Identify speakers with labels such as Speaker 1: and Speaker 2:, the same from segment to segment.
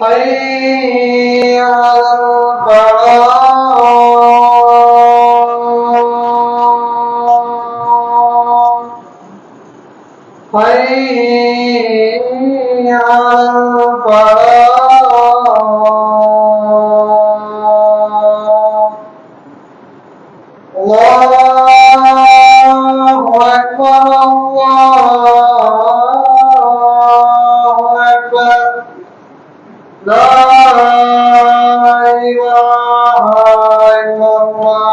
Speaker 1: حي على الفلاح حي على الفلاح الله أكبر الله أكبر لا إله إلا الله.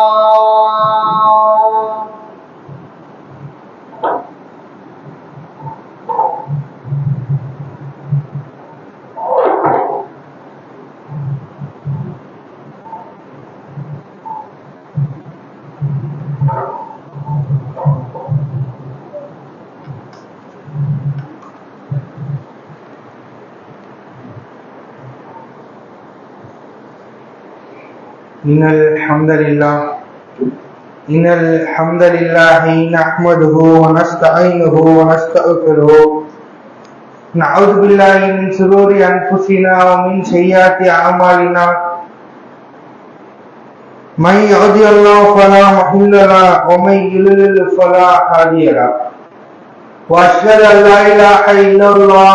Speaker 2: إن الحمد لله نحمده ونستعينه ونستغفره نعوذ بالله من شرور أنفسنا ومن سيئات أعمالنا من يهده الله فلا مضل له ومن يضلل فلا هادي له وأشهد أن لا إله إلا الله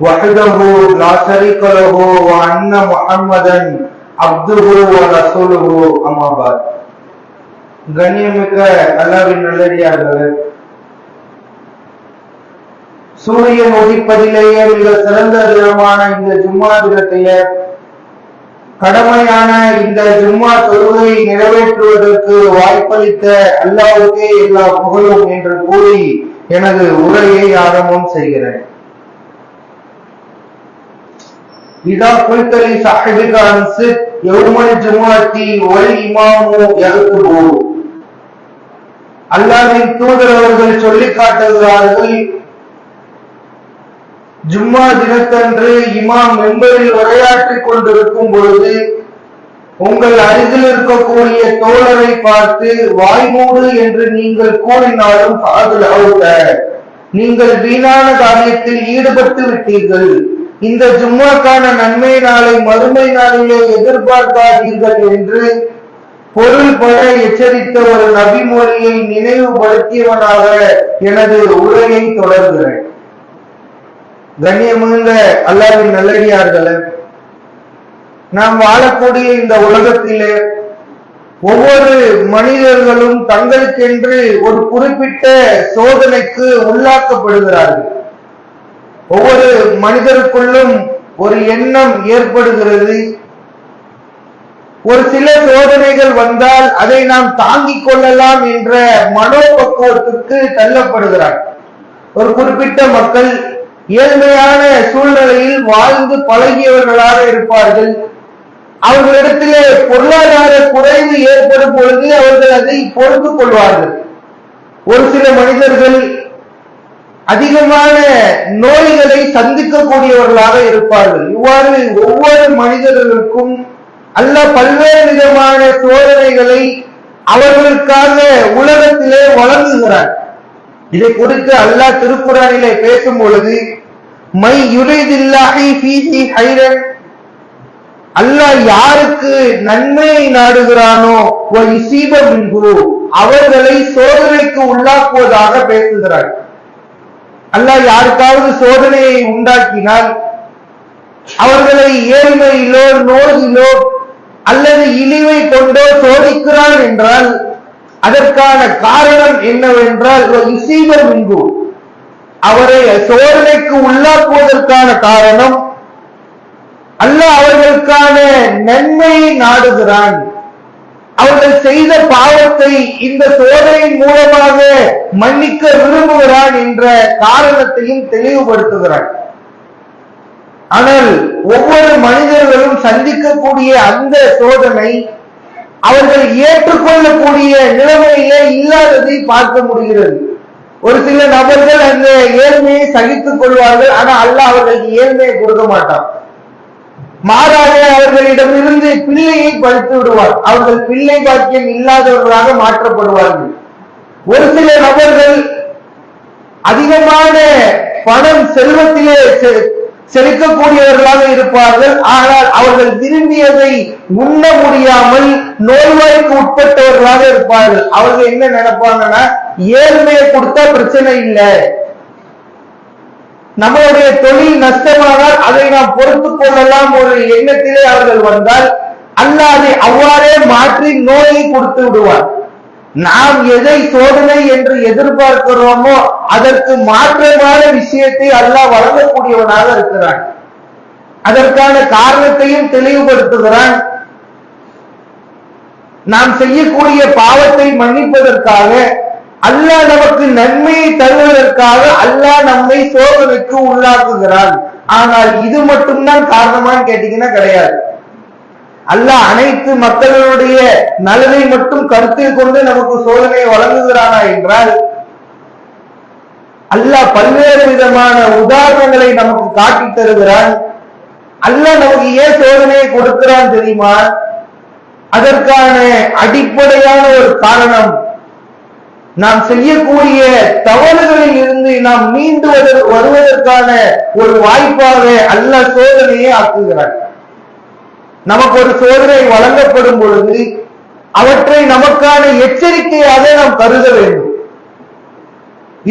Speaker 2: وحده لا شريك له وأن محمدا அப்துஹு வ ரசூலுஹு அம்மா பாத். கண்ணியமிக்க அல்லாஹ்வின் நல்லடியார்களே, சூரியன் உதிப்பதிலேயே மிக சிறந்த தினமான இந்த ஜும்மா தினத்திலே கடமையான இந்த ஜும்மா தொழுகை நிறைவேற்றுவதற்கு வாய்ப்பளித்த அல்லாஹ்வுக்கே எல்லா புகழும் என்று கூறி எனது உரையை ஆரம்பம் செய்கிறேன். إذا قلت لصاحبك أنصت يوم الجمعة والإمام يخطب. அல்லாஹ்வின் தூதர் அவர்கள் சொல்லி காட்டுகிறார்கள், ஜும்மா தினத்தன்று இமாம் மெம்பரில் உரையாற்றிக் கொண்டிருக்கும் பொழுது உங்கள் அருகில் இருக்கக்கூடிய தோழரை பார்த்து வாய்மூடு என்று நீங்கள் கூறினாலும் நீங்கள் வீணான காரியத்தில் ஈடுபட்டு விட்டீர்கள். இந்த ஜும்மாக்கான நன்மை நாளை மறுமை நாளிலே எதிர்பார்க்காதீர்கள் என்று பொருள் பெற எச்சரித்த ஒரு நபிமொழியை நினைவுபடுத்தியவனாக எனது உரையை தொடர்கிறேன். கண்ணியமிகுந்த அல்லாஹ்வின் நல்லடியார்களே, நாம் வாழக்கூடிய இந்த உலகத்திலே ஒவ்வொரு மனிதர்களும் தங்களுக்கென்று ஒரு குறிப்பிட்ட சோதனைக்கு உள்ளாக்கப்படுகிறார்கள். ஒவ்வொரு மனிதருக்குள்ளும் ஒரு எண்ணம் ஏற்படுகிறது. ஒரு சில சோதனைகள் வந்தால் அதை நாம் தாங்கிக் கொள்ளலாம் என்ற மனோபக்குவத்துக்கு தள்ளப்படுகிறார். ஒரு குறிப்பிட்ட மக்கள் ஏழ்மையான சூழ்நிலையில் வாழ்ந்து பழகியவர்களாக இருப்பார்கள். அவர்களிடத்திலே பொருளாதார குறைவு ஏற்படும் பொழுது அவர்கள் அதை பொறுத்து கொள்வார்கள். ஒரு சில மனிதர்கள் அதிகமான நோய்களை சந்திக்கக்கூடியவர்களாக இருப்பார்கள். இவ்வாறு ஒவ்வொரு மனிதர்களுக்கும் அல்லாஹ் பல்வேறு விதமான சோதனைகளை அவர்களுக்காக உலகத்திலே வழங்குகிறார். இதை குறித்து அல்லாஹ் திருக்குர்ஆனிலே பேசும் பொழுது, மை யுரிதில்லாஹி ஃபீஹி ஹைரன், அல்லாஹ் யாருக்கு நன்மையை நாடுகிறானோ அவர்களை சோதனைக்கு உள்ளாக்குவதாக பேசுகிறார். அல்லாஹ் யாருக்காவது சோதனையை உண்டாக்கினால் அவர்களை ஏழ்மையிலோ நோயிலோ அல்லது இழிவை கொண்டோ சோதிக்கிறான் என்றால் அதற்கான காரணம் என்னவென்றால் அவரை சோதனைக்கு உள்ளாக்குவதற்கான காரணம் அல்லாஹ் அவர்களுக்கான நன்மையை நாடுகிறான். அவர்கள் செய்த பாவத்தை இந்த சோதனையின் மூலமாக மன்னிக்க விரும்புகிறான் என்ற காரணத்தையும் தெளிவுபடுத்துகிறான். ஆனால் ஒவ்வொரு மனிதர்களும் சந்திக்கக்கூடிய அந்த சோதனை அவர்கள் ஏற்றுக்கொள்ளக்கூடிய நிலைமையிலே இல்லாததை பார்க்க முடிகிறது. ஒரு சில நபர்கள் அந்த ஏழ்மையை சகித்துக் கொள்வார்கள். ஆனா அல்லாஹ் அவர்களுக்கு ஏழ்மையை கொடுக்க மாட்டான். மாறாக அவர்களிடமிருந்து பிள்ளையை பறித்து விடுவார். அவர்கள் பிள்ளை பாக்கியம் இல்லாதவர்களாக மாற்றப்படுவார்கள். ஒரு சில நபர்கள் அதிகமான பணம் செல்வத்திலே செழிக்கக்கூடியவர்களாக இருப்பார்கள். ஆனால் அவர்கள் விரும்பியதை உண்ண முடியாமல் நோய்வாய்க்கு உட்பட்டவர்களாக இருப்பார்கள். அவர்கள் என்ன நினைப்பாங்கன்னா, ஏழ்மையை கொடுத்தா பிரச்சனை இல்லை, நம்மளுடைய தொழில் நஷ்டமானால் அதை நாம் பொறுத்துக் கொள்ளலாம் ஒரு எண்ணத்திலே அவர்கள் வந்தால் அல்லாஹ் அதை அவ்வாறே மாற்றி நோயை கொடுத்து விடுவார். நாம் எதை சோதனை என்று எதிர்பார்க்கிறோமோ அதற்கு மாற்றமான விஷயத்தை அல்லாஹ் வழங்கக்கூடியவனாக இருக்கிறான். அதற்கான காரணத்தையும் தெளிவுபடுத்துகிறான். நாம் செய்யக்கூடிய பாவத்தை மன்னிப்பதற்காக, அல்லாஹ் நமக்கு நன்மையை தருவதற்காக அல்லாஹ் நம்மை சோதனைக்கு உள்ளாக்குகிறான். ஆனால் இது மட்டும்தான் காரணமான்னு கேட்டீங்கன்னா கிடையாது. அல்லாஹ் அனைத்து மக்களுடைய நலனை மட்டும் கருத்தில் கொண்டு நமக்கு சோதனையை வழங்குகிறானா என்றால், அல்லாஹ் பல்வேறு விதமான உதாரணங்களை நமக்கு காட்டி தருகிறான். அல்லாஹ் நமக்கு ஏன் சோதனையை கொடுக்கிறான் தெரியுமா? அதற்கான அடிப்படையான ஒரு காரணம், நாம் செய்யக்கூடிய தவறுகளில் இருந்து நாம் மீண்டு வருவதற்கான ஒரு வாய்ப்பாக அல்லாஹ் சோதனையை ஆக்குகிறார். நமக்கு ஒரு சோதனை வழங்கப்படும் பொழுது அவற்றை நமக்கான எச்சரிக்கையாக நாம் கருத வேண்டும்.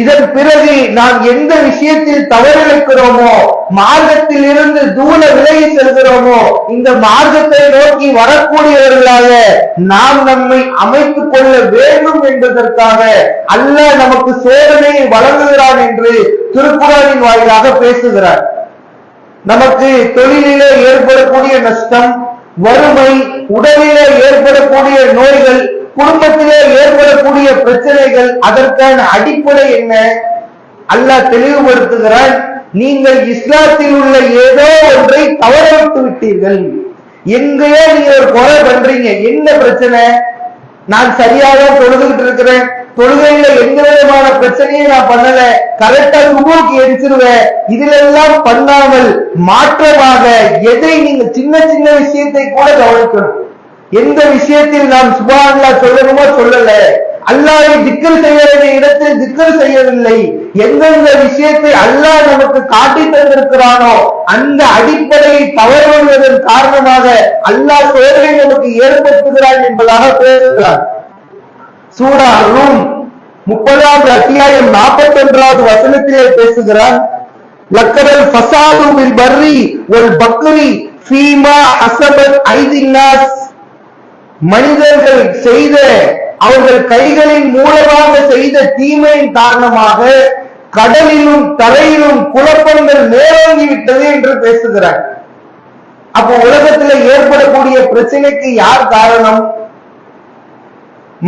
Speaker 2: இதன் பிறகு நாம் எந்த விஷயத்தில் தவறிழைக்கிறோமோ, மார்க்கத்தில் இருந்து தூர விலகி செல்கிறோமோ, இந்த மார்க்கத்தை நோக்கி வரக்கூடியவர்களாக நாம் நம்மை அமைத்துக் கொள்ள வேண்டும் என்பதற்காக அல்லாஹ் நமக்கு சோதனையை வழங்குகிறான் என்று திருக்குர்ஆனின் வாயிலாக பேசுகிறார். நமக்கு தொழிலிலே ஏற்படக்கூடிய நஷ்டம், வறுமை, உடலிலே ஏற்படக்கூடிய நோய்கள், குடும்பத்திலே ஏற்படக்கூடிய பிரச்சனைகள், அதற்கான அடிப்படை என்ன? அல்லாஹ் தெளிவுபடுத்துகிறான். நீங்கள் இஸ்லாத்தில் உள்ள ஏதோ ஒன்றை தவறவிட்டு விட்டீர்கள். எங்கேயோ நீங்க ஒரு குறை பண்றீங்க. என்ன பிரச்சனை? நான் சரியாக தொழுதுகிட்டு இருக்கிறேன், தொழுகையில எந்த விதமான பிரச்சனையும் நான் பண்ணல, கரெக்டா சுபூக்கு எரிச்சிருவேன். இதுல எல்லாம் பண்ணாமல் மாற்றமாக எதை நீங்க சின்ன சின்ன விஷயத்தை கூட கவனிக்கணும். எந்த விஷயத்தில் நாம் சுப்ஹானல்லாஹ் சொல்லணுமோ சொல்லல, அல்லாஹ்வை திக்ர் செய்ய வேண்டிய இடத்தில் திக்ர் செய்யவில்லை, எந்தெந்த விஷயத்தை அல்லாஹ் நமக்கு காட்டி தந்திருக்கிறானோ அந்த அடிப்படையை தவறுவதன் காரணமாக அல்லாஹ் சோதனை நமக்கு ஏற்படுத்துகிறான் என்பதாக பேசுகிறார். சூரா ரூம் 30வது அத்தியாயம் 41வது வசனத்திலே பேசுகிறான். லக்கதல் ஃபஸாது பில் பர்ரி வல் பக்ரி ஃபீமா ஹஸபத் ஐதின்னாஸ், மனிதர்கள் செய்த, அவர்கள் கைகளின் மூலமாக செய்த தீமையின் காரணமாக கடலிலும் தரையிலும் குழப்பங்கள் மேலோங்கி விட்டது என்று பேசுகிறார். அப்போ உலகத்தில் ஏற்படக்கூடிய பிரச்சனைக்கு யார் காரணம்?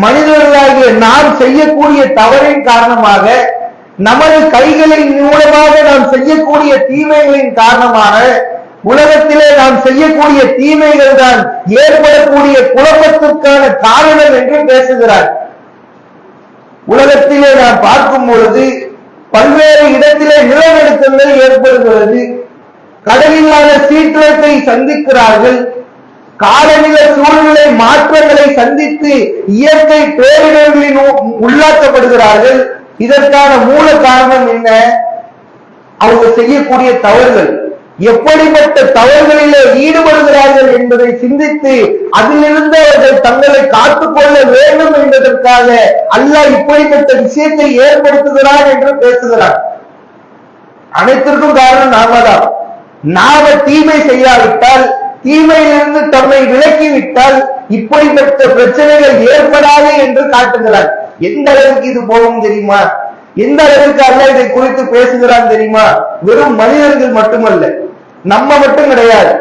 Speaker 2: மனிதர்களாகிய நாம் செய்யக்கூடிய தவறின் காரணமாக, நமது கைகளின் மூலமாக நாம் செய்யக்கூடிய தீமைகளின் காரணமாக, உலகத்திலே நாம் செய்யக்கூடிய தீமைகள் தான் ஏற்படக்கூடிய குழப்பத்திற்கான காரணம் என்று பேசுகிறார். உலகத்திலே நாம் பார்க்கும் பொழுது பல்வேறு இடத்திலே நிலநடுக்கங்கள் ஏற்படுகிறது, கடலிலான சீற்றத்தை சந்திக்கிறார்கள், காலநிலை சூழ்நிலை மாற்றங்களை சந்தித்து இயற்கை பேரிடர்களின் உள்ளாக்கப்படுகிறார்கள். இதற்கான மூல காரணம் என்ன? அவங்க செய்யக்கூடிய தவறுகள். எப்படிப்பட்ட தவறுகளிலே ஈடுபடுகிறார்கள் என்பதை சிந்தித்து அதிலிருந்து அவர்கள் தங்களை காத்துக்கொள்ள வேண்டும் என்பதற்காக அல்லாஹ் இப்படிப்பட்ட விஷயத்தை ஏற்படுத்துகிறார் என்று பேசுகிறார். அனைத்திற்கும் காரணம் நாம தான். நாம தீமை செய்யாவிட்டால், தீமையிலிருந்து தம்மை விலக்கிவிட்டால் இப்படிப்பட்ட பிரச்சனைகள் ஏற்படாது என்று காட்டுகிறார். எந்த அளவுக்கு இது போகும் தெரியுமா? எந்த அளவுக்கு அல்லாஹ் இதை குறித்து பேசுகிறான் தெரியுமா? வெறும் மனிதர்கள் மட்டுமல்ல, நம்ம மட்டும் கிடையாது,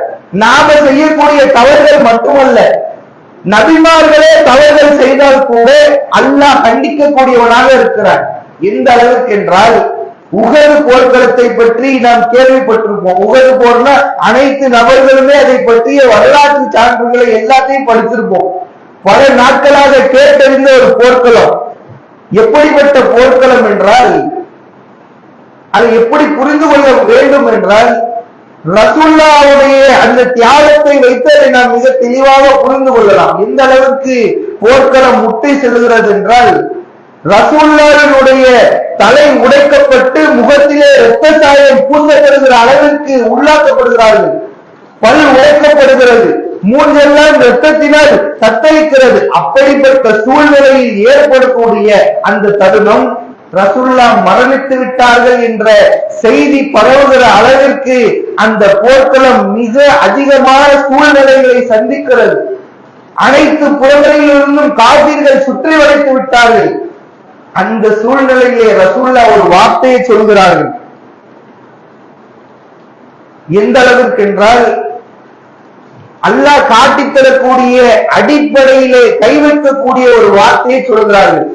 Speaker 2: நாம செய்யக்கூடிய தவறுகள் மட்டுமல்ல, நபிமார்களே தவறுகள் செய்தால் கூட அல்லாஹ் கண்டிக்கக்கூடியவனாக இருக்கிறார். எந்த அளவுக்கு என்றால், உஹது போர்க்களத்தை பற்றி நாம் கேள்விப்பட்டிருப்போம். உஹது போர்னா அனைத்து நபர்களுமே அதை பற்றிய வரலாற்று சான்றுகளை எல்லாத்தையும் படித்திருப்போம். பல நாட்களாக கேட்டறிந்த ஒரு போர்க்களம். எப்படிப்பட்ட போர்க்களம் என்றால், அதை எப்படி புரிந்து கொள்ள வேண்டும் என்றால், ரசூலுல்லாஹ்வுடைய அந்த தியாகத்தை வைத்து அதை நாம் மிக தெளிவாக புரிந்து கொள்ளலாம். எந்த அளவுக்கு போர்க்களம் முட்டை செல்கிறது என்றால், ரசூலுல்லாஹினுடைய தலை உடைக்கப்பட்டு முகத்திலே இரத்த சாயம் பூசப்படுகிற அளவிற்கு உள்ளாக்கப்படுகிறார்கள். பல் உடைக்கப்படுகிறது, மூன்றெல்லாம் இரத்தத்தினால் தத்தளிக்கிறது. அப்படிப்பட்ட சூழ்நிலையில் ஏற்படக்கூடிய அந்த தருணம் ரசூலுல்லாஹ் மரணித்து விட்டார்கள் என்ற செய்தி பரவுகிற அளவிற்கு அந்த போர்க்களம் மிக அதிகமான சூழ்நிலைகளை சந்திக்கிறது. அனைத்து புறங்களிலிருந்தும் காபீர்கள் சுற்றி வளைத்து விட்டார்கள். அந்த சூழ்நிலையிலே ரசூலுல்லாஹ் ஒரு வார்த்தையை சொல்கிறார்கள். எந்த அளவிற்கு என்றால், அல்லாஹ் காட்டித்தரக்கூடிய அடிப்படையிலே கை வைக்கக்கூடிய ஒரு வார்த்தையை சொல்கிறார்கள்.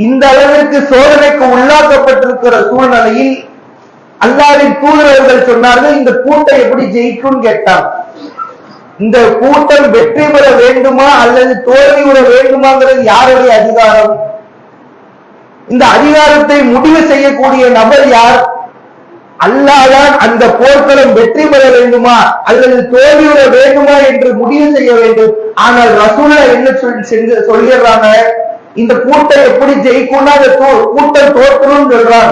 Speaker 2: இந்த அளவிற்கு சோதனைக்கு உள்ளாக்கப்பட்டிருக்கிற சூழ்நிலையில் அல்லாஹ்வின் தூதர்கள் சொன்னார்கள், இந்த கூட்டம் எப்படி ஜெயிக்கும் கேட்டார். இந்த கூட்டம் வெற்றி பெற வேண்டுமா அல்லது தோல்வி பெற வேண்டுமாங்கிறது யாருடைய அதிகாரம்? இந்த அதிகாரத்தை முடிவு செய்யக்கூடிய நபர் யார்? அல்லாஹ் தான் அந்த போர்க்களம் வெற்றி பெற வேண்டுமா அல்லது தோல்வி பெற வேண்டுமா என்று முடிவு செய்ய வேண்டும். ஆனால் ரசூலுல்லாஹ் என்ன சொல்லிடுறாங்க, இந்த கூட்டம் எப்படி ஜெயிக்கும்னா அந்த கூட்டம் தோற்கணும் சொல்றான்,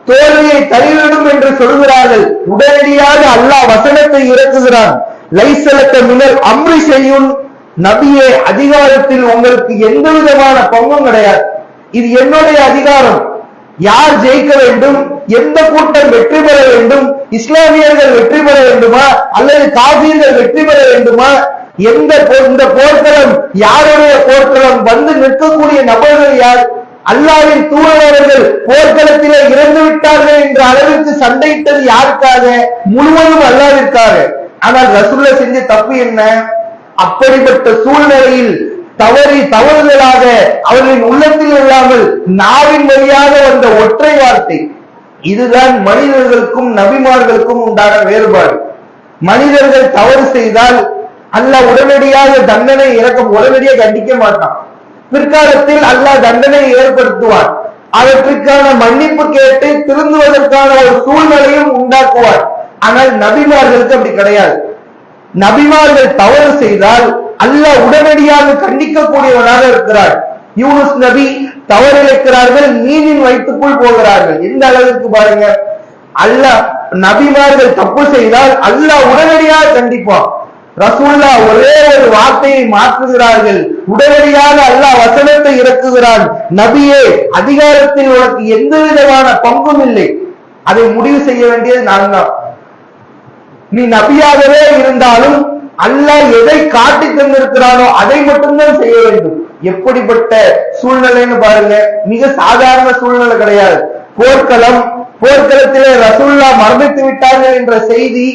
Speaker 2: தோல்வியை தள்ளிவிடும் என்று சொல்கிறார்கள். உடனடியாக அல்லாஹ் வசனத்தை இறக்குகிறான். லைஸலக மினல் அம்ரி ஷைஉன், நபியே அதிகாரத்தில் உங்களுக்கு எந்த விதமான பங்கும் கிடையாது. இது என்னுடைய அதிகாரம். யார் ஜெயிக்க வேண்டும், எந்த கூட்டம் வெற்றி பெற வேண்டும், இஸ்லாமியர்கள் வெற்றி பெற வேண்டுமா அல்லது காபீர்கள் வெற்றி பெற வேண்டுமா, இந்த போர்க்களம் யாருடைய போர்க்களம், வந்து நிற்கக்கூடிய நபர்கள் யார்? அல்லாஹ்வின் தூதர்கள் போர்க்களத்திலே இறந்து விட்டார்கள் என்ற அளவிற்கு சண்டையிட்டது யாருக்காக? முழுவதும் அல்லாஹ்விற்காக. ஆனால் ரசூலுல்லாஹ் செஞ்ச தப்பு என்ன? அப்படிப்பட்ட சூழ்நிலையில் தவறுதலாக அவர்களின் உள்ளத்தில் இல்லாமல் நாவின் வழியாக வந்த ஒற்றை வார்த்தை. இதுதான் மனிதர்களுக்கும் நபிமார்களுக்கும் உண்டான வேறுபாடு. மனிதர்கள் தவறு செய்தால் அல்லாஹ் உடனடியாக தண்டனை உடனடியாக கண்டிக்க மாட்டான். பிற்காலத்தில் அல்லாஹ் தண்டனை ஏற்படுத்துவார். அவற்றுக்கான மன்னிப்பு கேட்டு திருந்துவதற்கான ஒரு சூழ்நிலையும் உண்டாக்குவார். ஆனால் நபிமார்களுக்கு அப்படி கிடையாது. நபிமார்கள் தவறு செய்தால் அல்லாஹ் உடனடியாக கண்டிக்கக்கூடியவனாக இருக்கிறார். யூனுஸ் நபி தவறிழைக்கிறார்கள், மீனின் வயிற்றுக்குள் போகிறார்கள். எந்த அளவுக்கு பாருங்க, அல்லாஹ் நபிமார்கள் தப்பு செய்தால் அல்லாஹ் உடனடியாக கண்டிப்பான். ரசூலுல்லாஹ் ஒரே ஒரு வார்த்தையை மாற்றுகிறார்கள், உடனடியாக அல்லாஹ் வசனத்தை இறக்குகிறான். நபியே அதிகாரத்தில் உனக்கு எந்த விதமான பங்கும் இல்லை, அதை முடிவு செய்ய வேண்டியது நான் தான். நீ நபியாகவே இருந்தாலும் அல்லாஹ் எதை காட்டி தந்திருக்கிறானோ அதை மட்டும்தான் செய்ய வேண்டும். எப்படிப்பட்ட சூழ்நிலைன்னு பாருங்க. மிக சாதாரண சூழ்நிலை கிடையாது. போர்க்களத்திலே ரசூலுல்லாஹ் மரணித்து விட்டார்கள் என்ற செய்தி,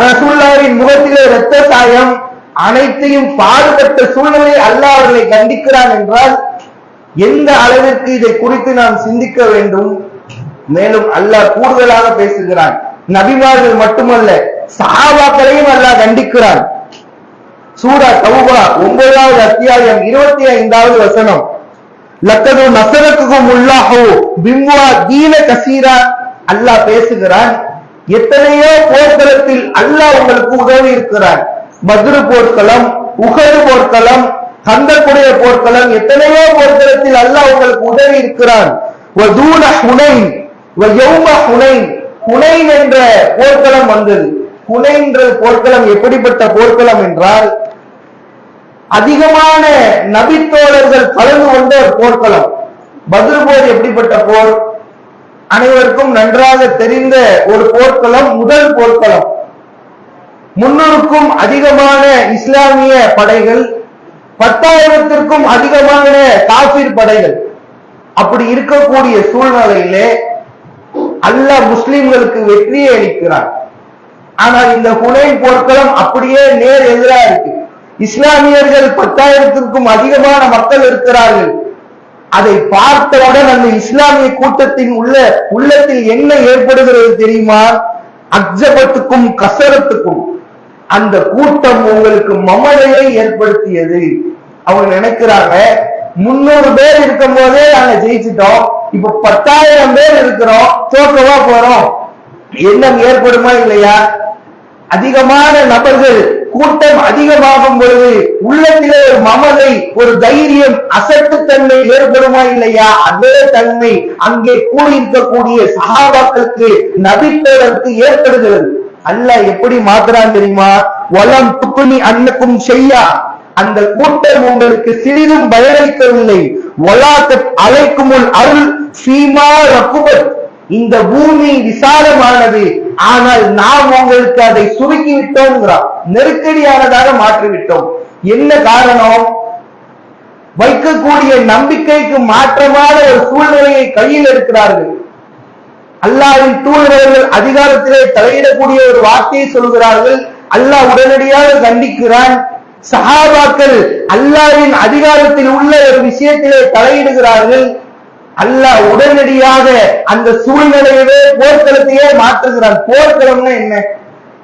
Speaker 2: ரசூலுல்லாஹ்வின் முகத்திலே இரத்த சாயம், அனைத்தையும் பாடுபட்ட சூழ்நிலை அல்லாஹ் அவர்களை கண்டிக்கிறான் என்றால் எந்த அளவிற்கு இதை குறித்து நாம் சிந்திக்க வேண்டும். மேலும் அல்லாஹ் கூடுதலாக பேசுகிறான். நபிமார்கள் மட்டுமல்ல, சஹாபாக்களையும் அல்லாஹ் கண்டிக்கிறான். சூரா தௌபா 9வது அத்தியாயம் 25வது வசனம், லக்கது நஸரகுமுல்லாஹு பிம்வாதீன கஸீரா. அல்லாஹ் பேசுகிறான், எத்தனையோ போர்க்களத்தில் அல்லாஹ் உங்களுக்கு உதவி இருக்கிறான். பத்ரு போர்க்களம், உஹது போர்க்களம், கந்தக்குடைய போர்க்களம், எத்தனையோ போர்க்களத்தில் அல்லாஹ் உங்களுக்கு உதவி இருக்கிறான். வதூன ஹுனைன் வயௌம ஹுனைன், ஹுனைன் என்ற போர்க்களம் வந்தது. ஹுனைன் என்ற போர்க்களம் எப்படிப்பட்ட போர்க்களம் என்றால், அதிகமான நபித்தோழர்கள் கலந்து கொண்ட போர்க்களம். பத்ரு போர் எப்படிப்பட்ட போர்? அனைவருக்கும் நன்றாக தெரிந்த ஒரு போர்க்களம், முதல் போர்க்களம். 300க்கும் அதிகமான இஸ்லாமிய படைகள், 10,000த்திற்கும் அதிகமான காஃபிர் படைகள். அப்படி இருக்கக்கூடிய சூழ்நிலையிலே அல்லாஹ் முஸ்லிம்களுக்கு வெற்றியை அளிக்கிறார். ஆனால் இந்த ஹுனைன் போர்க்களம் அப்படியே நேர் எதிராக இருக்கு. இஸ்லாமியர்கள் 10,000த்திற்கும் அதிகமான மக்கள் இருக்கிறார்கள். அதை பார்த்தவுடன் அந்த இஸ்லாமிய கூட்டத்தின் உள்ளத்தில் என்ன ஏற்படுகிறது தெரியுமா? அக்ஜபத்துக்கும் கசரத்துக்கும். அந்த கூட்டம் உங்களுக்கு மமதையை ஏற்படுத்தியது. அவங்க நினைக்கிறாங்க, 300 பேர் இருக்கும் போதே நாங்க ஜெயிச்சிட்டோம், இப்ப 10,000 பேர் இருக்கிறோம், தோக்கவா போறோம், எண்ணம் ஏற்படுமா இல்லையா? அதிகமான நபர்கள் கூட்டம் அதிகமாகும் பொழுது உள்ளத்திலே ஒரு மமதை, ஒரு தைரியம், அசட்டுத்தன்மை ஏற்படுமா இல்லையா? அதே தன்மை அங்கே கூடியிருக்கக்கூடிய சஹாபாக்களுக்கு நபித்தோருக்கு ஏற்படுகிறது. அல்லாஹ் எப்படி மாத்துறான் தெரியுமா? வலம் துக்குனி அன்னக்கும் செய்யா, அந்த கூட்டம் உங்களுக்கு சிறிதும் பயனளிக்கவில்லை. வலாத்தத் அலைக்குமுல் அருள் சீமா ரக்குபத், இந்த பூமி விசாலமானது, ஆனால் நாம் உங்களுக்கு அதை சுருக்கி விட்டோம்ங்கிறான். நெருக்கடியானதாக மாற்றிவிட்டோம். என்ன காரணம்? வைக்கக்கூடிய நம்பிக்கைக்கு மாற்றமான ஒரு சூழ்நிலையை கையில் எடுக்கிறார்கள். அல்லாஹ்வின் தூதர்கள் அதிகாரத்திலே தலையிடக்கூடிய ஒரு வார்த்தையை சொல்கிறார்கள். அல்லாஹ் உடனடியாக கண்டிக்கிறான். சஹாபாக்கள் அல்லாஹ்வின் அதிகாரத்தில் உள்ள ஒரு விஷயத்திலே தலையிடுகிறார்கள். அல்லாஹ் உடனடியாக அந்த சூழ்நிலையவே போர்க்களத்தையே மாற்றுகிறான். போர்க்களம்னா என்ன?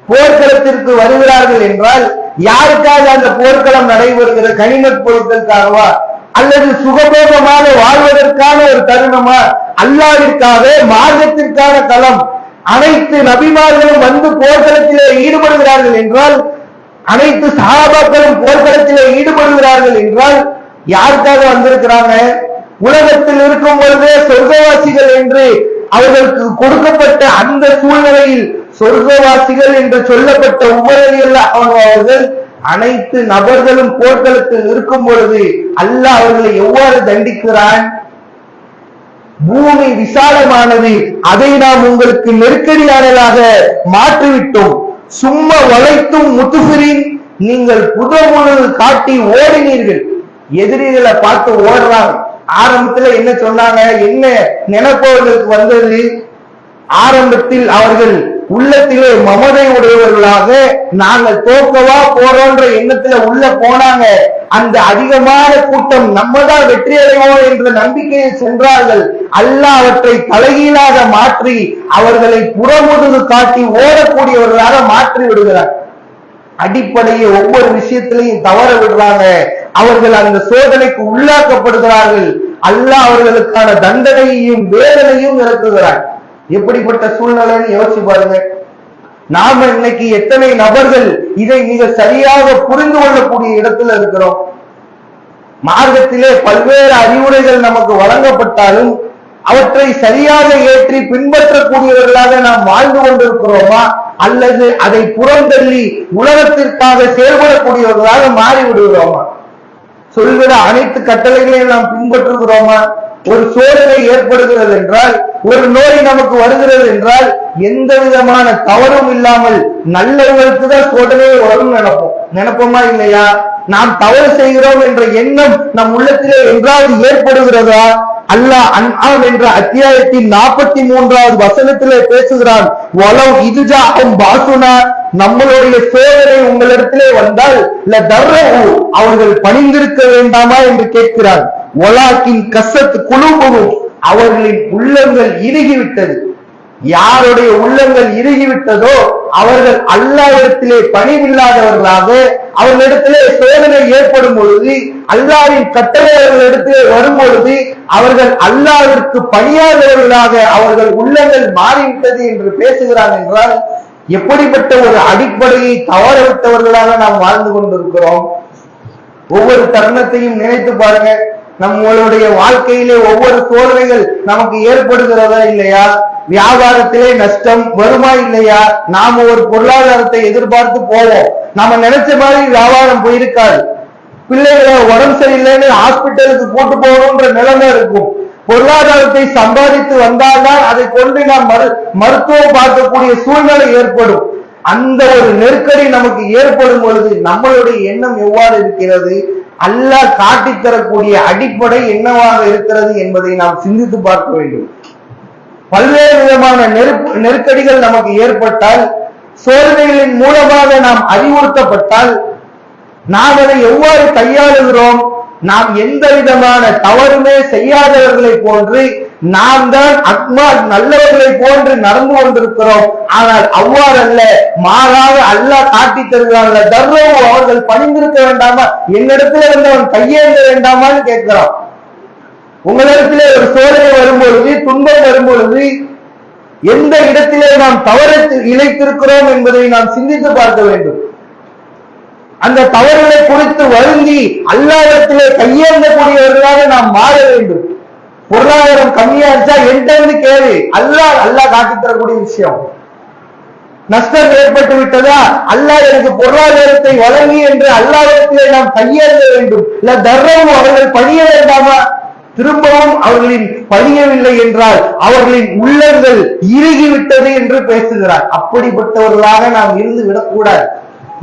Speaker 2: போர்க்களத்திற்கு வருகிறார்கள் என்றால் யாருக்காக அந்த போர்க்களம் நடைபெறுகிற? கனிமத் பொருட்களுக்காகவா அல்லது சுகபோகமாக வாழ்வதற்கான ஒரு தருணமா? அல்லாஹ்விற்காக, மார்க்கத்திற்கான களம். அனைத்து நபிமார்களும் வந்து போர்க்களத்திலே ஈடுபடுகிறார்கள் என்றால், அனைத்து சஹாபாக்களும் போர்க்களத்திலே ஈடுபடுகிறார்கள் என்றால் யாருக்காக வந்திருக்கிறாங்க? உலகத்தில் இருக்கும் பொழுதே சொர்க்கவாசிகள் என்று அவர்களுக்கு கொடுக்கப்பட்ட அந்த சூழ்நிலையில் சொர்க்கவாசிகள் என்று சொல்லப்பட்ட உபரியில் அவர்கள் அனைத்து நபர்களும் போர்க்களத்தில் இருக்கும் பொழுது அல்லாஹ் அவர்களை எவ்வாறு தண்டிக்கிறான்? பூமி விசாலமானது, அதை நாம் உங்களுக்கு நெருக்கடியானதாக மாற்றிவிட்டோம். சும்மா வளைத்தும் முத்துசிரின், நீங்கள் புதமுழு காட்டி ஓடினீர்கள். எதிரிகளை பார்த்து ஓடுறாங்க. ஆரம்பத்துல என்ன சொன்னாங்க? என்ன நினைப்பவர்களுக்கு வந்தது? ஆரம்பத்தில் அவர்கள் உள்ளத்திலே மமதை உடையவர்களாக நாங்கள் தோக்கவா போறோன்ற எண்ணத்துல உள்ள போனாங்க. அந்த அதிகமான கூட்டம் நம்ம தான் வெற்றி அடைவோம் என்ற நம்பிக்கையில் சென்றார்கள். அல்லாஹ் அவற்றை தலைகீழாக மாற்றி அவர்களை புறமுதுகு காட்டி ஓடக்கூடியவர்களாக மாற்றி விடுகிறார். அடிப்படையை ஒவ்வொரு விஷயத்திலையும் தவற விடுறாங்க. அவர்கள் அந்த சோதனைக்கு உள்ளாக்கப்படுகிறார்கள். அல்லாஹ் அவர்களுக்கான தண்டனையையும் வேதனையும் இறக்குகிறார். எப்படிப்பட்ட சூழ்நிலைன்னு யோசிச்சு பாருங்க. நாம இன்னைக்கு எத்தனை நபர்கள் இதை மிக சரியாக புரிந்து கொள்ளக்கூடிய இடத்துல இருக்கிறோம்? மார்க்கத்திலே பல்வேறு அறிவுரைகள் நமக்கு வழங்கப்பட்டாலும் அவற்றை சரியாக ஏற்றி பின்பற்றக்கூடியவர்களாக நாம் வாழ்ந்து கொண்டிருக்கிறோமா, அல்லது அதை புறந்தள்ளி உலகத்திற்காக செயல்படக்கூடியவர்களாக மாறிவிடுகிறோமா? சொல்கிற அனைத்து கட்டளைகளையும் நாம் பின்பற்றுகிறோமா? ஒரு சோதனை ஏற்படுகிறது என்றால், ஒரு நோய் நமக்கு வருகிறது என்றால், எந்த விதமான தவறும் இல்லாமல் நல்லவர்களுக்கு தான் சோதனையை வரும் நினைப்போமா இல்லையா? நாம் தவறு செய்கிறோம் என்ற எண்ணம் நம் உள்ளத்திலே என்றாவது ஏற்படுகிறதா? அல்லாஹ் அன்ஆம் என்ற அத்தியாயத்தின் 43வது வசனத்திலே பேசுகிறான். வலவ் இதுஜாகும் பாசுனா, நம்மளுடைய சோதனை உங்களிடத்திலே வந்தால் அவர்கள் பணிந்திருக்க வேண்டாமா என்று கேட்கிறார். வலாக்கின் கசத் குலூபுஹும், அவர்களின் உள்ளங்கள் இறுகிவிட்டது. யாருடைய உள்ளங்கள் இறுகிவிட்டதோ அவர்கள் அல்லாஹ்விடத்திலே பணிவில்லாதவர்களாக, அவர்களிடத்திலே சோதனை ஏற்படும் பொழுது, அல்லாஹ்வின் கட்டளை அவர்களிடத்திலே வரும் பொழுது அவர்கள் அல்லாஹ்விற்கு பணியாதவர்களாக அவர்கள் உள்ளங்கள் மாறிவிட்டது என்று பேசுகிறார் என்றால், எப்படிப்பட்ட ஒரு அடிப்படையை தவறவிட்டவர்களாக நாம் வாழ்ந்து கொண்டிருக்கிறோம்? ஒவ்வொரு தருணத்தையும் நினைத்து பாருங்க. நம்மளுடைய வாழ்க்கையிலே ஒவ்வொரு சோதனைகள் நமக்கு ஏற்படுகிறதா இல்லையா? வியாபாரத்திலே நஷ்டம் வருமா இல்லையா? நாம ஒரு பொருளாதாரத்தை எதிர்பார்த்து போவோம். நாம நினைச்ச மாதிரி வியாபாரம் போயிருக்காது. பிள்ளைகளை உடம்பு சரியில்லைன்னு ஹாஸ்பிட்டலுக்கு கூட்டு போகணும்ன்ற நிலைமை இருக்கும். பொருளாதாரத்தை சம்பாதித்து வந்தால்தான் அதை கொண்டு நாம் மருத்துவம் பார்க்கக்கூடிய சூழ்நிலை ஏற்படும். அந்த ஒரு நெருக்கடி நமக்கு ஏற்படும் பொழுது நம்மளுடைய எண்ணம் எவ்வாறு இருக்கிறது? அல்லாஹ் காட்டித் தரக்கூடிய அடிப்படை என்னவாக இருக்கிறது என்பதை நாம் சிந்தித்து பார்க்க வேண்டும். பல்வேறு விதமான நெருக்கடிகள் நமக்கு ஏற்பட்டால், சோதனைகளின் மூலமாக நாம் அறிவுறுத்தப்பட்டால், நாம் அதை எவ்வாறு கையாளுகிறோம்? நாம் எந்த விதமான தவறுமே செய்யாதவர்களை போன்று நாம் தான் நல்லவர்களை போன்று நடந்து கொண்டிருக்கிறோம். ஆனால் அவ்வாறு அல்ல, மாறாக அல்லாஹ் காட்டி தருகிறார்கள். தர்றவு, அவர்கள் பணிந்திருக்க வேண்டாமா? என்னிடத்துல இருந்தவன் கையேந்த வேண்டாமான்னு கேட்கிறான். உங்களிடத்திலே ஒரு சோதனை வரும்பொழுது, துன்பம் வரும்பொழுது எந்த இடத்திலே நாம் தவறு இழைத்திருக்கிறோம் என்பதை நாம் சிந்தித்து பார்க்க வேண்டும். அந்த தவறுகளை குறித்து வருந்தி அல்லாஹ்விடத்திலே கையேந்தக்கூடியவர்களாக நாம் மாற வேண்டும். பொருளாதாரம் கம்மியா இருந்துச்சா என்கிட்ட இருந்து கேளு, அல்லாஹ் காட்டி தரக்கூடிய விஷயம். நஷ்டம் ஏற்பட்டு விட்டதா, அல்லாஹ் எனக்கு பொருளாதாரத்தை வழங்கி என்று அல்லாஹ்விடத்திலே நாம் கையேந்த வேண்டும். இல்ல தர்றவும் அவர்கள் பணிய வேண்டாமா? திரும்பவும் அவர்களின் பணியவில்லை என்றால் அவர்களின் உள்ளங்கள் இறுகிவிட்டது என்று பேசுகிறார். அப்படிப்பட்டவர்களாக நாம் இருந்து விடக்கூடாது.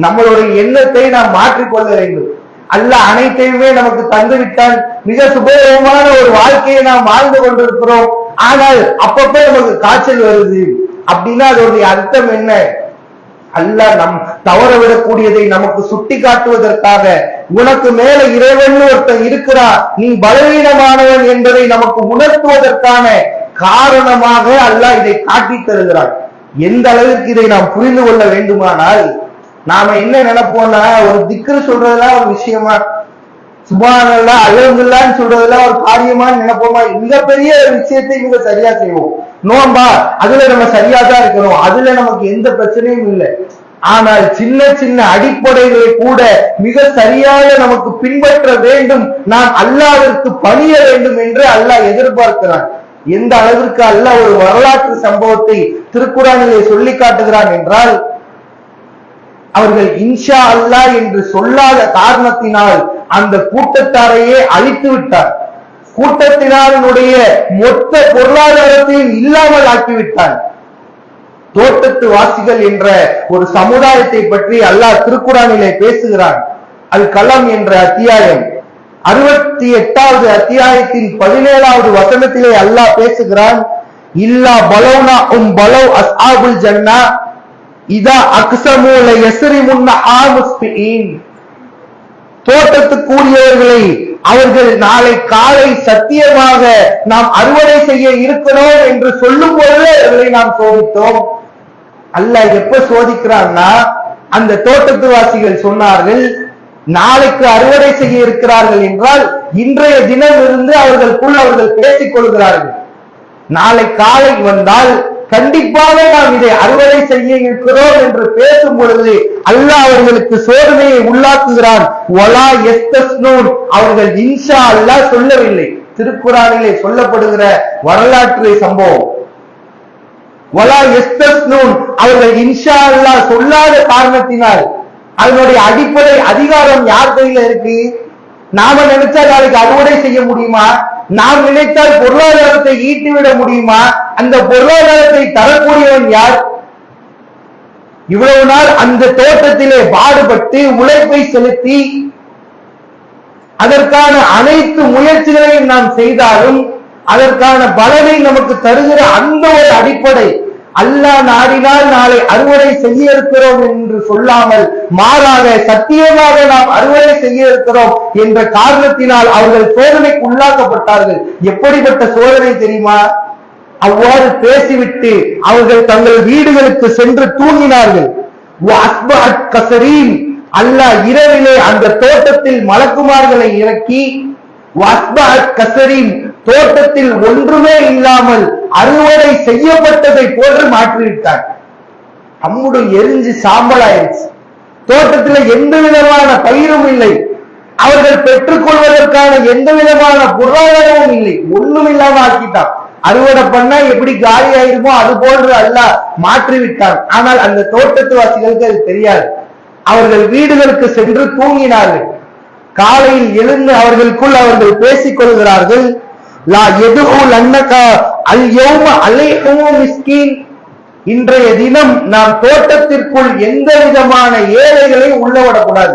Speaker 2: நம்மளுடைய எண்ணத்தை நாம் மாற்றிக்கொள்ள வேண்டும். அல்லாஹ் அனைத்தையுமே நமக்கு தந்து விட்டால் மிக சுபமான ஒரு வாழ்க்கையை நாம் வாழ்ந்து கொண்டிருக்கிறோம். ஆனால் அப்பப்ப நமக்கு காய்ச்சல் வருது அப்படின்னா அதோடைய அர்த்தம் என்ன? அல்லாஹ் நம் தவற விடக்கூடியதை நமக்கு சுட்டி காட்டுவதற்காக உனக்கு மேல இறைவன் ஒருத்தன் இருக்கிறார், நீ பலவீனமானவன் என்பதை நமக்கு உணர்த்துவதற்கான காரணமாக அல்லாஹ் இதை காட்டி தருகிறார். எந்த அளவிற்கு இதை நாம் புரிந்து கொள்ள வேண்டுமானால் நாம என்ன நினைப்போம்னா, ஒரு திக்ரு சொல்றதுலாம் ஒரு விஷயமா, சுப்ஹானல்லாஹ் அல்ஹம்துலில்லாஹ்னு சொல்றதுலாம் ஒரு காரியமா நினைப்போமா? மிகப்பெரிய விஷயத்தை இவங்க சரியா செய்வோம். நோம்பா, அதுல நம்ம சரியா தான் இருக்கணும், அதுல நமக்கு எந்த பிரச்சனையும் இல்லை. ஆனால் சின்ன சின்ன அடிப்படைகளை கூட மிக சரியாக நமக்கு பின்பற்ற வேண்டும், நாம் அல்லாஹ்விற்கு பணிய வேண்டும் என்று அல்லாஹ் எதிர்பார்க்கிறான். எந்த அளவிற்கு அல்லாஹ் ஒரு வரலாற்று சம்பவத்தை திருக்குர்ஆனிலே சொல்லி காட்டுகிறான் என்றால், அவர்கள் இன்ஷா அல்லாஹ் என்று சொல்லாத காரணத்தினால் அந்த கூட்டத்தாரையே அழித்து விட்டார். கூட்டத்தினாருடைய மொத்த பொருளாதாரத்தையும் இல்லாமல் ஆக்கிவிட்டார். தோட்டத்து வாசிகள் என்ற ஒரு சமுதாயத்தை பற்றி அல்லாஹ் திருக்குர்ஆனிலே பேசுகிறான். அல் கலம் என்ற அத்தியாயம் 68வது அத்தியாயத்தின் 17வது வசனத்திலே அல்லாஹ் பேசுகிறான். இல்லா பலௌனா பலௌ அஸ்ஹாபுல் ஜன்னா இதா அக்ஸமு லயஸ்ரிமுன்னஹா முஸ்பிஈன். தோட்டத்துக்குரியவர்களை அவர்கள் நாளை காலை சத்தியமாக நாம் அறுவடை செய்ய இருக்கிறோம் என்று சொல்லும் பொழுது அவர்களை நாம் சோதித்தோம். அல்லாஹ் எப்ப சோதிக்கிறான்னா, அந்த தோட்டத்துவாசிகள் சொன்னார்கள் நாளைக்கு அறுவடை செய்ய இருக்கிறார்கள் என்றால் இன்றைய தினம் இருந்து அவர்கள் பேசிக் கொள்கிறார்கள். நாளை காலை வந்தால் கண்டிப்பாக நாம் இதை அறுவடை செய்ய இருக்கிறோம் என்று பேசும் பொழுது அல்லாஹ் அவர்களுக்கு சோதனையை உள்ளாக்குகிறான். வலா யஸ்தஸ்னூன், அவர்கள் இன்ஷா அல்லாஹ் சொல்லவில்லை. திருக்குர்ஆனிலே சொல்லப்படுகிற வரலாற்று சம்பவம். வலா யஸ்தஸ்னூன், அவர்கள் இன்ஷா அல்லாஹ் சொல்லாத காரணத்தினால் அதனுடைய அடிப்படை அதிகாரம் யார் கையில இருக்கு? நாம நினைச்சா நாளைக்கு அறுவடை செய்ய முடியுமா? நாம் நினைத்தால் பொருளாதாரத்தை ஈட்டிவிட முடியுமா? அந்த பொருளாதாரத்தை தரக்கூடியவன் யார்? இவ்வளவு நாள் அந்த தோட்டத்திலே பாடுபட்டு உழைப்பை செலுத்தி அதற்கான அனைத்து முயற்சிகளையும் நாம் செய்தாலும் அதற்கான பலனை நமக்கு தருகிற அந்த ஒரு அடிப்படை, அல்லாஹ் நாடினால் நாளை அறுவடை செய்ய இருக்கிறோம் என்று சொல்லாமல் மாறாக சத்தியமாக நாம் அறுவடை செய்ய இருக்கிறோம் என்ற காரணத்தினால் அவர்கள் சோதனைக்கு உள்ளாக்கப்பட்டார்கள். எப்படிப்பட்ட சோதனை தெரியுமா? அவ்வாறு பேசிவிட்டு அவர்கள் தங்கள் வீடுகளுக்கு சென்று தூங்கினார்கள். அல்லாஹ் இரவிலே அந்த தோட்டத்தில் மலக்குமார்களை இறக்கி தோட்டத்தில் ஒன்றுமே இல்லாமல் அறுவடை செய்யப்பட்டதை போன்று மாற்றிவிட்டார். அம்முடு எரிஞ்சு சாம்பலாயிருச்சு. தோட்டத்தில் எந்த விதமான பயிரும் இல்லை, அவர்கள் பெற்றுக் கொள்வதற்கான எந்த விதமான பொருளாதாரமும் இல்லை, ஒண்ணும் இல்லாம ஆக்கிட்டான். அறுவடை பண்ணா எப்படி காலி ஆயிருமோ அது போன்று அல்லாஹ் மாற்றிவிட்டான். ஆனால் அந்த தோட்டத்து வாசிகளுக்கு அது தெரியாது. அவர்கள் வீடுகளுக்கு சென்று தூங்கினார்கள். காலையில் எழுந்து அவர்களுக்குள் அவர்கள் பேசிக் கொள்கிறார்கள். லா எதுகுல் அன்னகா அல் யௌம அலைஹும் மிஸ்கீன், இன்றைய தினம் நாம் தோட்டத்திற்குள் எந்த விதமான ஏழைகளை உள்ள விடக்கூடாது.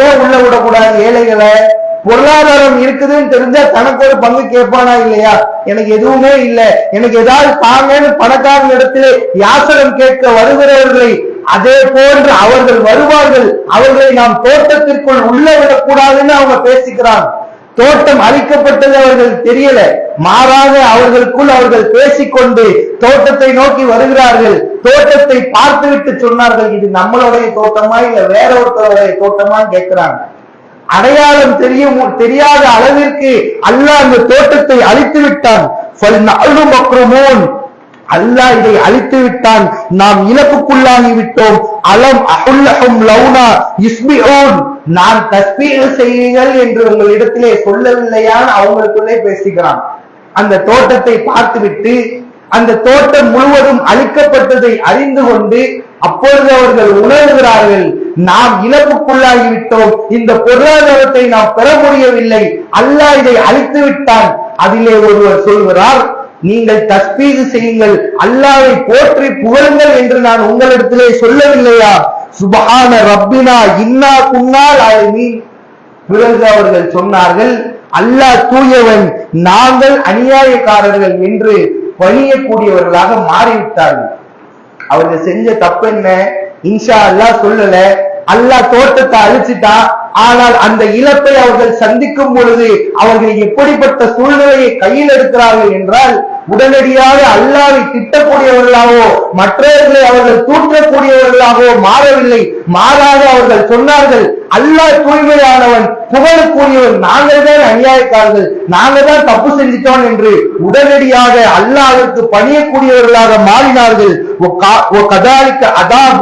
Speaker 2: ஏன் உள்ள விடக்கூடாது ஏழைகளை? பொருளாதாரம் இருக்குதுன்னு தெரிஞ்சா தனக்கு ஒரு பங்கு கேட்பானா இல்லையா? எனக்கு எதுவுமே இல்லை, எனக்கு ஏதாவது தாங்கன்னு பணக்காரன் இடத்திலே யாசகம் கேட்க வருகிறவர்களை அதே போன்று அவர்கள் வருவார்கள். அவர்களை நாம் தோட்டத்திற்குள் உள்ள விடக்கூடாதுன்னு அவங்க பேசிக்கிறாங்க. தோட்டம் அழிக்கப்பட்டது அவர்கள் தெரியல, மாறாக அவர்களுக்குள் அவர்கள் பேசிக்கொண்டு தோட்டத்தை நோக்கி வருகிறார்கள். தோட்டத்தை பார்த்துவிட்டு சொன்னார்கள், இது நம்மளுடைய தோட்டமா இல்ல வேற ஒருத்தருடைய தோட்டமான்னு கேட்கிறாங்க. அடையாளம் தெரியாத அளவிற்கு அல்லாஹ் அந்த தோட்டத்தை அழித்து விட்டான். அல்லாஹ் இதை அழித்து விட்டான், நாம் இழப்புக்குள்ளாகி விட்டோம். அலம் அஹுல்லஹும் லௌனா யுஸ்பிஹூன், நான் தஸ்பீஹ் செய்யுங்கள் என்று உங்களிடத்திலே சொல்லவில்லையான்னு அவங்களுக்குள்ளே பேசிக்கிறான். அந்த தோட்டத்தை பார்த்துவிட்டு அந்த தோட்டம் முழுவதும் அழிக்கப்பட்டதை அறிந்து கொண்டு அப்பொழுது அவர்கள் உணர்கிறார்கள், நாம் இழப்புக்குள்ளாகிவிட்டோம், இந்த பொருளாதாரத்தை நாம் பெற முடியவில்லை, அல்லாஹ் இதை அழித்து விட்டான். அதிலே ஒருவர் சொல்கிறார், நீங்கள் தஸ்பீஹ் செய்யுங்கள், அல்லாஹ்வை போற்றி புகழுங்கள் என்று நான் உங்களிடத்திலே சொல்லவில்லையா? சுப்ஹான ரப்பினா இன்னா குன்னா லாலிமீன். பிறகு அவர்கள் சொன்னார்கள், அல்லாஹ் தூயவன், நாங்கள் அநியாயக்காரர்கள் என்று பணியக்கூடியவர்களாக மாறிவிட்டார்கள். அவர்கள் செஞ்ச தப்பு என்ன? இன்ஷா அல்லாஹ் சொல்லல, அல்லாஹ் தோட்டத்தை அழிச்சிட்டா. ஆனால் அந்த இழப்பை அவர்கள் சந்திக்கும் பொழுது அவர்கள் எப்படிப்பட்ட சூழ்நிலையை கையில் எடுக்கிறார்கள் என்றால், உடனடியாக அல்லாஹ்வை திட்டக்கூடியவர்களாகவோ மற்றவர்களை அவர்கள் தூற்றக்கூடியவர்களாகவோ மாறவில்லை. மாறாக அவர்கள் சொன்னார்கள், அல்லாஹ் தூய்மையானவன், புகழக்கூடியவன், நாங்கள் தான் அநியாயக்காரர்கள், நாங்கள் தான் தப்பு செஞ்சிட்டோம் என்று உடனடியாக அல்லாஹ்வுக்கு பணியக்கூடியவர்களாக மாறினார்கள். அதாப்,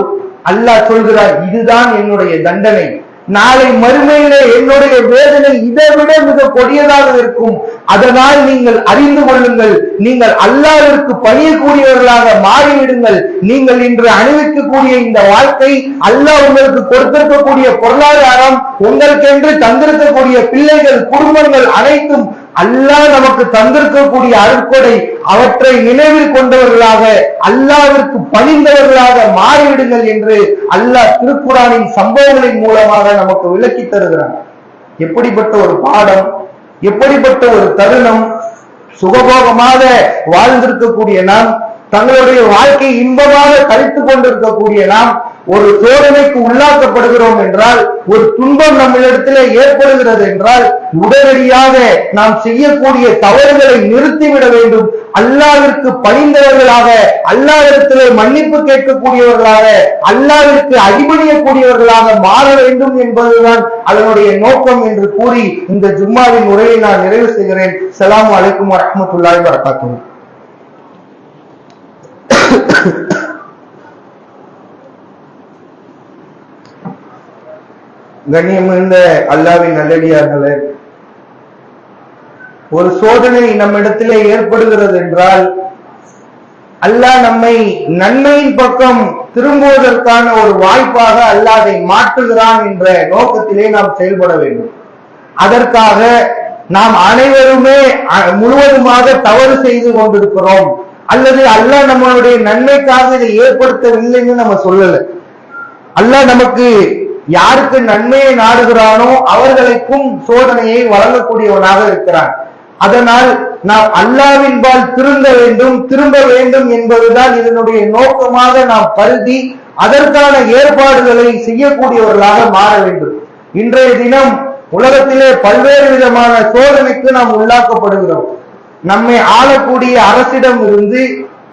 Speaker 2: அல்லாஹ் சொல்கிறார், இதுதான் என்னுடைய தண்டனை. நாளை மறுமையிலே என்னுடைய வேதனை இதைவிட மிக கொடியதாக இருக்கும். அதனால் நீங்கள் அறிந்து கொள்ளுங்கள், நீங்கள் அல்லாஹ்விற்கு பணியக்கூடியவர்களாக மாறிவிடுங்கள். நீங்கள் இன்று அனுபவிக்கக்கூடிய இந்த வாழ்க்கை, அல்லாஹ் உங்களுக்கு கொடுத்திருக்கக்கூடிய பொருளாதாரம், உங்களுக்கென்று தந்திருக்கக்கூடிய பிள்ளைகள், குடும்பங்கள் அனைத்தும் அல்லாஹ் நமக்கு தந்திருக்கக்கூடிய அருட்கொடை. அவற்றை நினைவில் கொண்டவர்களாக, அல்லாஹ்விற்கு பணிந்தவர்களாக மாறிவிடுங்கள் என்று அல்லாஹ் திருக்குர்ஆனின் சம்பவங்களின் மூலமாக நமக்கு விளக்கி தருகிறான். எப்படிப்பட்ட ஒரு பாடம், எப்படிப்பட்ட ஒரு தருணம்! சுகபோகமாக வாழ்ந்திருக்கக்கூடிய நாம், தங்களுடைய வாழ்க்கை இன்பமாக கழித்துக் கொண்டிருக்கக்கூடிய நாம் ஒரு சோதனைக்கு உள்ளாக்கப்படுகிறோம் என்றால், ஒரு துன்பம் நம்மளிடத்திலே ஏற்படுகிறது என்றால், உடனடியாக நாம் செய்யக்கூடிய தவறுகளை நிறுத்திவிட வேண்டும். அல்லாஹ்விற்கு பணிந்தவர்களாக, அல்லாஹ்விடத்திலே மன்னிப்பு கேட்கக்கூடியவர்களாக, அல்லாஹ்விற்கு அடிபணியக்கூடியவர்களாக மாற வேண்டும் என்பதுதான் அதனுடைய நோக்கம் என்று கூறி இந்த ஜும்மாவின் உரையை நான் நிறைவு செய்கிறேன். ஸலாமு அலைக்கும் வரஹ்மத்துல்லாஹி வபரகாத்துஹு. கண்ணியமிகுந்த அல்லாஹ்வின் நல்லடியார்களே, ஒரு சோதனை நம்மிடத்திலே ஏற்படுகிறது என்றால், அல்லாஹ் நம்மை நன்மையின் பக்கம் திரும்புவதற்கான ஒரு வாய்ப்பாக அல்லாஹ் அதை மாற்றுகிறான் என்ற நோக்கத்திலே நாம் செயல்பட வேண்டும். அதற்காக நாம் அனைவருமே முழுவதுமாக தவறு செய்து கொண்டிருக்கிறோம், அல்லது அல்லாஹ் நம்மளுடைய நன்மைக்காக இதை ஏற்படுத்தவில்லைன்னு நம்ம சொல்லல. அல்லாஹ் நமக்கு யாருக்கு நன்மையை நாடுகிறானோ அவர்களுக்கும் சோதனையை வழங்கக்கூடியவனாக இருக்கிறான். அதனால் நாம் அல்லாஹ்வின்பால் திரும்ப வேண்டும் என்பதுதான் இதனுடைய நோக்கமாக நாம் கருதி அதற்கான ஏற்பாடுகளை செய்யக்கூடியவர்களாக மாற வேண்டும். இன்றைய தினம் உலகத்திலே பல்வேறு விதமான சோதனைக்கு நாம் உள்ளாக்கப்படுகிறோம். நம்மை ஆளக்கூடிய அரசிடம் இருந்து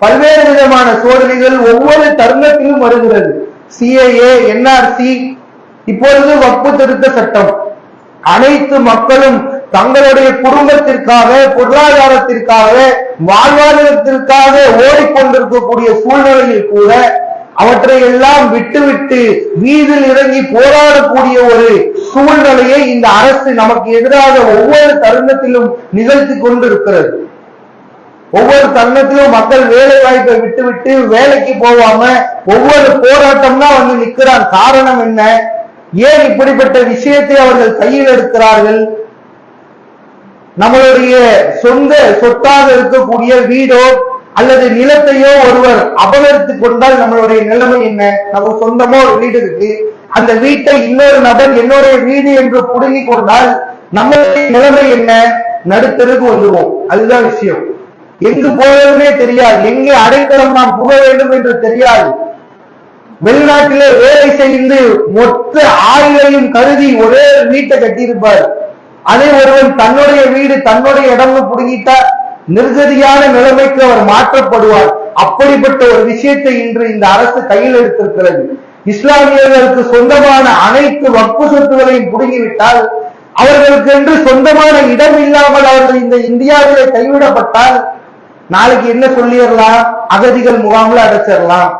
Speaker 2: பல்வேறு விதமான சோதனைகள் ஒவ்வொரு தருணத்திலும் வருகிறது. சிஏஏ, என்ஆர்சி, இப்பொழுது வக்ஃபு திருத்த சட்டம். அனைத்து மக்களும் தங்களுடைய குடும்பத்திற்காக, பொருளாதாரத்திற்காக, வாழ்வாதாரத்திற்காக ஓடிக்கொண்டிருக்கக்கூடிய சூழ்நிலையில் கூட அவற்றை எல்லாம் விட்டுவிட்டு வீதியில் இறங்கி போராடக்கூடிய ஒரு சூழ்நிலையை இந்த அரசு நமக்கு எதிராக ஒவ்வொரு தருணத்திலும் நிகழ்த்தி கொண்டிருக்கிறது. ஒவ்வொரு தருணத்திலும் மக்கள் வேலை வாய்ப்பை விட்டுவிட்டு வேலைக்கு போகாம ஒவ்வொரு போராட்டம்னா வந்து நிற்கிறான். காரணம் என்ன? ஏன் இப்படிப்பட்ட விஷயத்தை அவர்கள் கையில் எடுக்கிறார்கள்? நம்மளுடைய சொந்த சொத்தாக இருக்கக்கூடிய வீடோ அல்லது நிலத்தையோ ஒருவர் அபகரித்துக் கொண்டால் நம்மளுடைய நிலைமை என்ன? நமக்கு சொந்தமோ ஒரு வீடு இருக்கு, அந்த வீட்டை இன்னொரு நபர் என்னுடைய வீடு என்று புடுங்கி கொண்டால் நம்மளுடைய நிலைமை என்ன? நடுத்தருக்கு வந்துருவோம். அதுதான் விஷயம். எங்கு போவதுமே தெரியாது, எங்கே அடைக்கலம் நாம் புக வேண்டும் என்று தெரியாது. வெளிநாட்டிலே வேலை செய்து மொத்த ஆயுளையும் கருதி ஒரே வீட்டை கட்டியிருப்பார். அதே ஒருவன் தன்னுடைய வீடு, தன்னுடைய இடம்னு புடுங்கிட்டா நிர்கதியான நிலைமைக்கு அவர் மாற்றப்படுவார். அப்படிப்பட்ட ஒரு விஷயத்தை இன்று இந்த அரசு கையில் எடுத்திருக்கிறது. இஸ்லாமியர்களுக்கு சொந்தமான அனைத்து வக்ஃபு சொத்துகளையும் புடுங்கிவிட்டால், அவர்களுக்கு என்று சொந்தமான இடம் இல்லாமல் அவர்கள் இந்த இந்தியாவிலே கைவிடப்பட்டால் நாளைக்கு என்ன சொல்லிடலாம்? அகதிகள் முகாம்ல அடைச்சிடலாம்,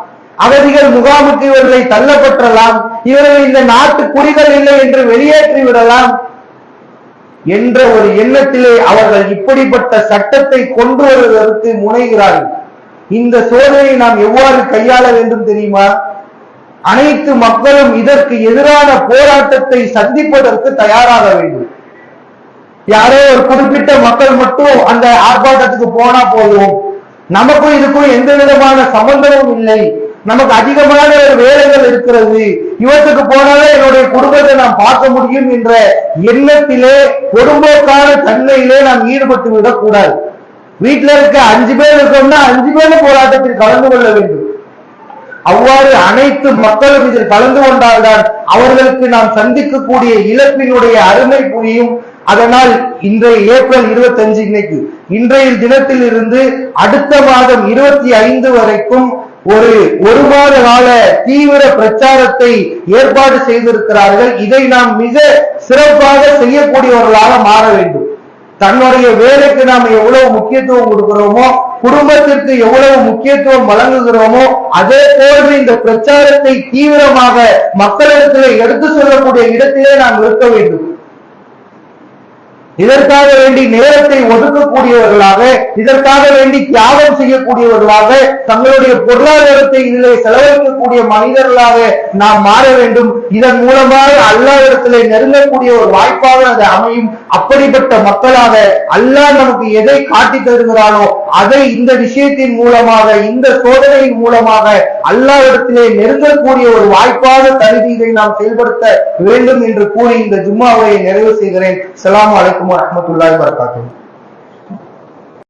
Speaker 2: அகதிகள் முகாமுக்கு இவர்களை தள்ளப்பட்டலாம், இவர்கள் இந்த நாட்டு குடிகள் இல்லை என்று வெளியேற்றி விடலாம் என்ற ஒரு எண்ணத்திலே அவர்கள் இப்படிப்பட்ட சட்டத்தை கொண்டு வருவதற்கு முனைகிறார்கள். இந்த சோதனையை நாம் எவ்வாறு கையாள வேண்டும் தெரியுமா? அனைத்து மக்களும் இதற்கு எதிரான போராட்டத்தை சந்திப்பதற்கு தயாராக வேண்டும். யாரோ ஒரு குறிப்பிட்ட மக்கள் மட்டும் அந்த ஆர்ப்பாட்டத்துக்கு போனா போதும், நமக்கும் இதுக்கும் எந்த விதமான சம்பந்தமும் இல்லை, நமக்கு அதிகமான வேலைகள் இருக்கிறது, இவற்றுக்கு போனாலே என்னுடைய குடும்பத்தை நாம் பார்க்க முடியும் என்ற எண்ணத்திலே பொதும்போக்கான தன்மையிலே நாம் ஈடுபட்டு விடக்கூடாது. வீட்டில இருக்க 5 பேர் இருக்கோம்னா 5 பேரும் போராட்டத்தில் கலந்து கொள்ள வேண்டும். அவ்வாறு அனைத்து மக்களும் இதில் கலந்து கொண்டால்தான் அவர்களுக்கு நாம் சந்திக்கக்கூடிய இழப்பினுடைய அருமை புரியும். அதனால் இன்றைய ஏப்ரல் 25 இன்னைக்கு இன்றைய தினத்தில் இருந்து அடுத்த மாதம் 25 வரைக்கும் ஒரு மாத கால தீவிர பிரச்சாரத்தை ஏற்பாடு செய்திருக்கிறார்கள். இதை நாம் மிக சிறப்பாக செய்யக்கூடியவர்களாக மாற வேண்டும். தன்னுடைய வேலைக்கு நாம் எவ்வளவு முக்கியத்துவம் கொடுக்கிறோமோ, குடும்பத்திற்கு எவ்வளவு முக்கியத்துவம் வழங்குகிறோமோ, அதே போன்று இந்த பிரச்சாரத்தை தீவிரமாக மக்களிடத்திலே எடுத்து சொல்லக்கூடிய இடத்திலே நாம் இருக்க வேண்டும். இதற்காக வேண்டி நேரத்தை ஒதுக்கக்கூடியவர்களாக, இதற்காக வேண்டி தியாகம் செய்யக்கூடியவர்களாக, தங்களுடைய பொருளாதாரத்தை இதிலே செலவழிக்கக்கூடிய மனிதர்களாக நாம் மாற வேண்டும். இதன் மூலமாக அல்லாஹ்விடத்திலே நெருங்கக்கூடிய ஒரு வாய்ப்பாக அது அமையும். அப்படிப்பட்ட மக்களாக அல்லாஹ் நமக்கு எதை காட்டி தருகிறானோ அதை இந்த விஷயத்தின் மூலமாக, இந்த சோதனையின் மூலமாக அல்லாஹ்விடத்திலே நெருங்கக்கூடிய ஒரு வாய்ப்பாக கருதி இதை நாம் செயல்படுத்த வேண்டும் என்று கூறி இந்த ஜும்மாவை நிறைவு செய்கிறேன். அஸ்ஸலாமு அலைக்கும் வரஹ்மத்துல்லாஹி வபரகாத்துஹு.